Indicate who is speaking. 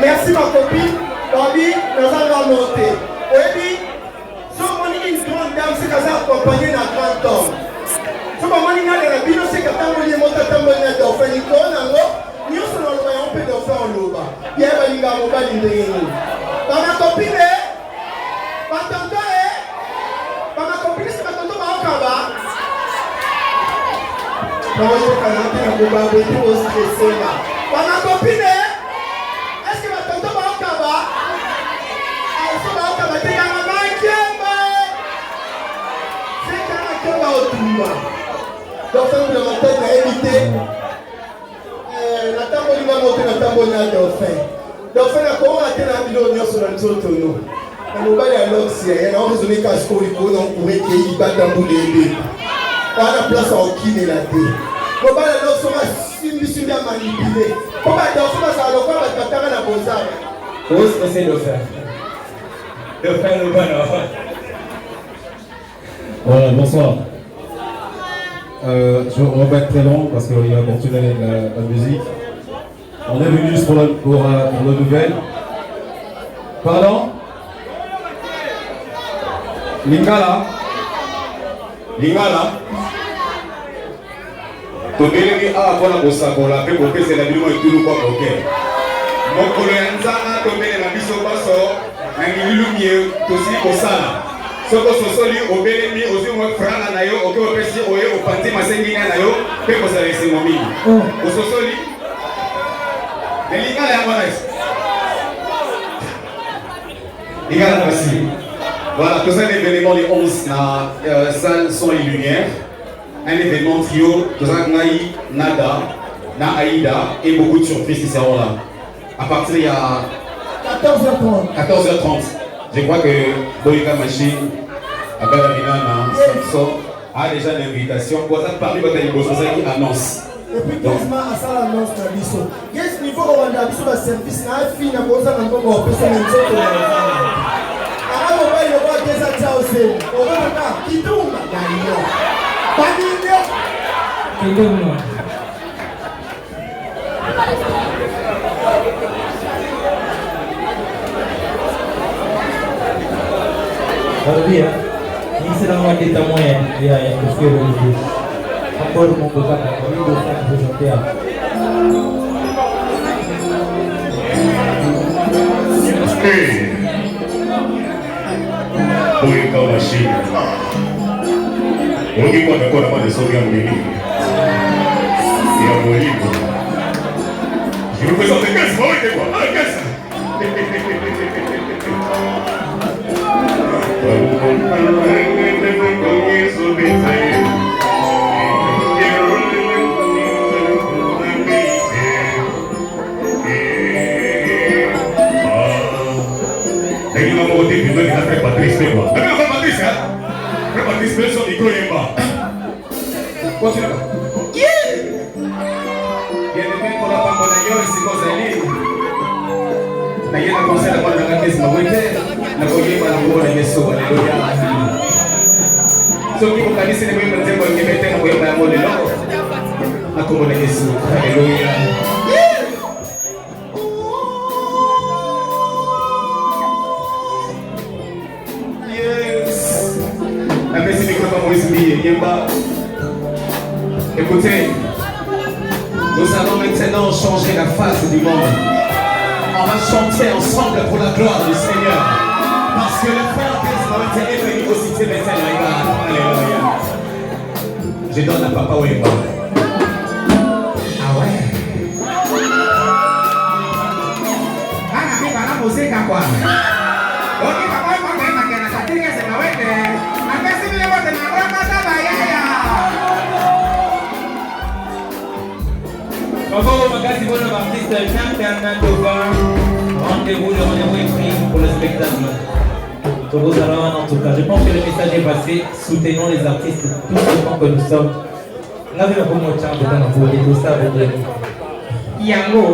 Speaker 1: Merci ma copine. Babi, nous allons monter. Oui, si on a une grande dame, c'est qu'elle a accompagné un grand homme. Si on a une grande dame, c'est qu'elle a accompagné un grand homme. Nous sommes un peu de faire en loba. Il y a un gars qui va nous ma copine, ma tonton, ma copine, c'est ma tonton Maokaba. Non, je vais canter un peu de stressé là. Ma copine, est-ce que ma tonton Maokaba? Elle se Maokaba, c'est un maman qui c'est un maman au tour. Donc, ça nous demande d'éviter. La table de la montée, la table de la dauphin. Dauphin a comment la tête à l'union sur le tonneau. On va aller à l'Oxy, et on va raisonner qu'à ce qu'on pourrait qu'il y ait pas d'un bout de l'ébé. On a la place à aucune et la dé. On va aller à l'Oxy, on va si bien manipuler. On va aller à l'Oxy, on va aller à l'Oxy, on va aller à l'Oxy.
Speaker 2: Où est-ce que c'est Dauphin? Dauphin le bonheur.
Speaker 3: Voilà, bonsoir. On va pas être très long parce qu'il va continuer avec la musique. On est venu juste pour la nouvelle. Pardon? Lingala?
Speaker 4: Lingala? Tobeleli awa mpona kosakola mpe kopesela biloko etulu kwa koke. Mokolo ya nzanga tobelela biso baso na ngililu mie tosili kosala. Soko sosoli obelemi ozwi mwa franga na yo oke opesi oye opanzi masengina na yo mpe kozala esengo mingi. Ososoli elingala yango na esi. Lingala merci. Voilà, tout ça un événement du 11 na salle son et lumière. Un événement trio, tout ça Naï, Nada, Na Aïda et beaucoup de surprises qui seront là. À partir il y a 14h30. Je crois que Boyka Machine, Abalamina, Samson a déjà l'invitation. Pour ça, parmi votre négociation qui annonce.
Speaker 1: Et puis, quasiment à ça l'annonce de Bisso. Qu'est-ce qu'il faut qu'on a Bisso le service? N'a pas fini, n'a pas besoin d'encore qu'on peut se mettre. Alors, on va y avoir des actions aussi. On va voir qui tombe. Pas d'union.
Speaker 2: Qui tombe. Bien, ini sedang wanti tamu ya yang berfikir begitu. Ampun membuka kami dosa bersetiap.
Speaker 4: Boyka Machine. Ongi kwa nakona mwana sobi ya mwini. Ya mwalimu. Je vous présente les gars, c'est quoi? Ah, gars. Soki mukanisa ni mwimba nzembo ngimete na mwimba ya mole loko nakumona Yesu. Haleluya. Yes. La merci micro pas Moïse Mie Yemba. Écoutez, nous allons maintenant changer la face du monde. On va chanter ensemble pour la gloire du Seigneur. Parce que le frère Kesma est venu aussi te mettre la regarde. Alléluia. Je donne à Papa Wemba. Ah ouais. Ah, mais pas la musique à quoi? Ok, Papa Wemba, quand il m'a dit que c'est ma wende. Après, si vous voulez, c'est ma grande tabaya.
Speaker 2: Bravo, magazine pour l'artiste Jean-Bernard Dauphin. Rendez-vous est pris pour le spectacle. En tout cas, je pense que le message est passé. Soutenons les artistes tout autant que nous sommes. Là, vous avez un peu de temps pour tout ça. Yango.